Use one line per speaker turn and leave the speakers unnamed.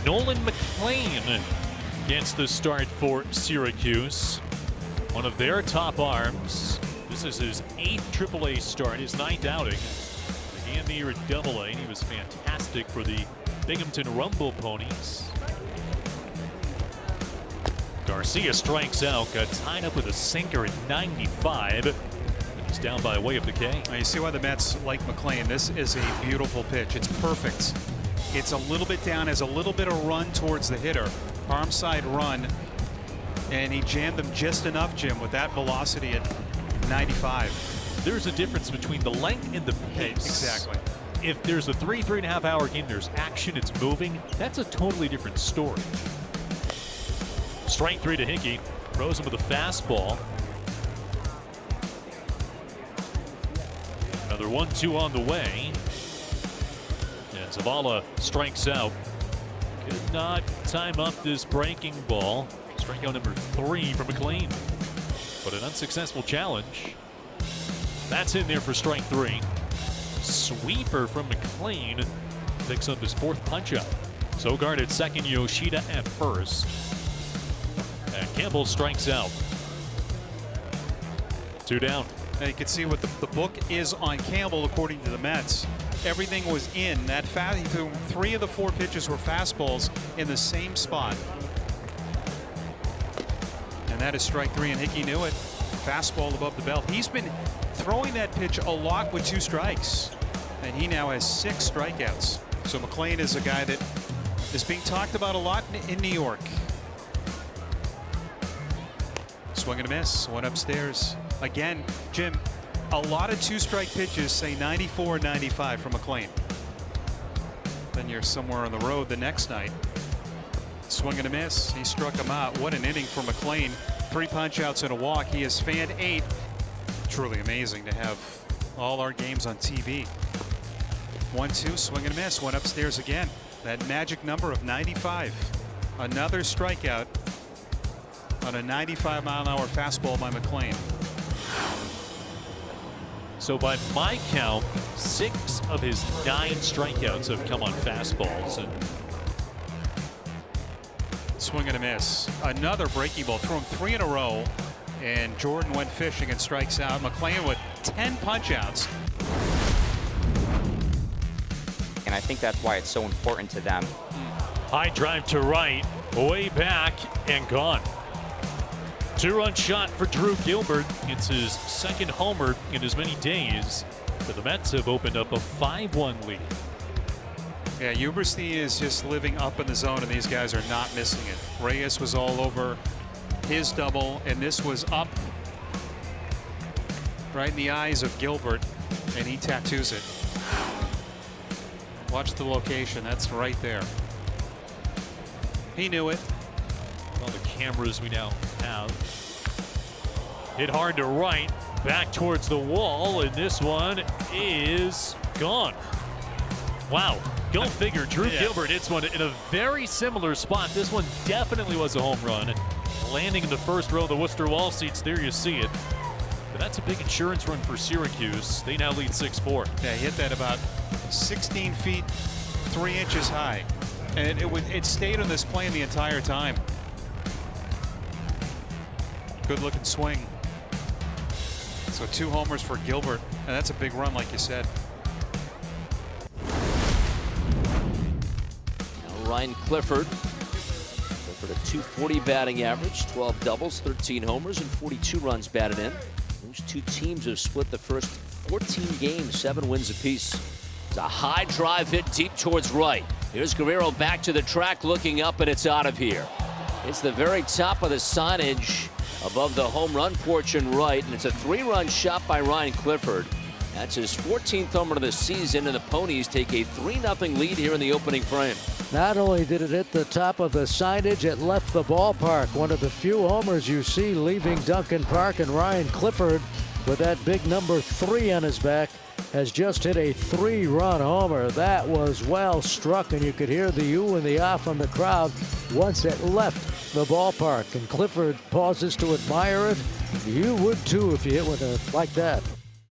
Nolan McLean gets the start for Syracuse, one of their top arms. This is his 8th Triple-A start, his 9th outing. Began the year at Double-A, and he was fantastic for the Binghamton Rumble Ponies. Garcia strikes out, got tied up with a sinker at 95. And he's down by way of the K.
Now you see why the Mets like McLean. This is a beautiful pitch. It's perfect. It's a little bit down, has a little bit of run towards the hitter. Arm side run. And he jammed them just enough, Jim, with that velocity at 95.
There's a difference between the length and the pace.
Exactly.
If there's a 3.5 hour game, there's action, it's moving, that's a totally different story. Strike 3 to Hickey. Throws him with a fastball. Another 1-2 on the way. And Zavala strikes out. Could not time up this breaking ball. Strikeout number 3 for McLean. But an unsuccessful challenge. That's in there for strike 3. Sweeper from McLean. Picks up his 4th punch-up. Sogard at second, Yoshida at first. And Campbell strikes out. 2 down.
Now you can see what the book is on Campbell according to the Mets. Everything was in. That he threw 3 of the 4 pitches were fastballs in the same spot. And that is strike 3, and Hickey knew it. Fastball above the belt. He's been throwing that pitch a lot with 2 strikes. And he now has 6 strikeouts. So McLean is a guy that is being talked about a lot in New York. Swing and a miss. One upstairs. Again, Jim, a lot of 2-strike pitches say 94 and 95 from McLean. Then you're somewhere on the road the next night. Swing and a miss. He struck him out. What an inning for McLean. 3 punch-outs and a walk. He has fanned 8. Truly amazing to have all our games on TV. 1-2, swing and a miss. One upstairs again. That magic number of 95. Another strikeout on a 95-mile-an-hour fastball by McLean.
So by my count, 6 of his 9 strikeouts have come on fastballs. And
swing and a miss. Another breaking ball. Threw him 3 in a row. And Jordan went fishing and strikes out. McLean with 10 punch-outs.
And I think that's why it's so important to them.
high drive to right, way back and gone. 2-run shot for Drew Gilbert. It's his 2nd homer in as many days. But the Mets have opened up a 5-1 lead.
Yeah, Uberstein is just living up in the zone, and these guys are not missing it. Reyes was all over his double, and this was up right in the eyes of Gilbert, and he tattoos it. Watch the location. That's right there. He knew it.
All the cameras we now have. Hit hard to right, back towards the wall, and this one is gone. Wow. Go figure. Drew Gilbert hits one in a very similar spot. This one definitely was a home run. Landing in the first row of the Worcester wall seats. There you see it. But that's a big insurance run for Syracuse. They now lead 6-4.
Yeah, he hit that about 16 feet, 3 inches high. And it stayed on this plane the entire time. Good looking swing. So 2 homers for Gilbert. And that's a big run, like you said.
Ryan Clifford. Clifford a .240 batting average, 12 doubles, 13 homers, and 42 runs batted in. Those 2 teams have split the first 14 games, 7 wins apiece. It's a high drive hit deep towards right. Here's Guerrero back to the track, looking up, and it's out of here. It's the very top of the signage above the home run porch and right, and it's a 3-run shot by Ryan Clifford. That's his 14th homer of the season, and the Ponies take a 3-0 lead here in the opening frame.
Not only did it hit the top of the signage, it left the ballpark. One of the few homers you see leaving Dunkin Park, and Ryan Clifford, with that big number 3 on his back, has just hit a 3-run homer. That was well struck, and you could hear the ooh and the ah from the crowd once it left the ballpark. And Clifford pauses to admire it. You would too if you hit one like that.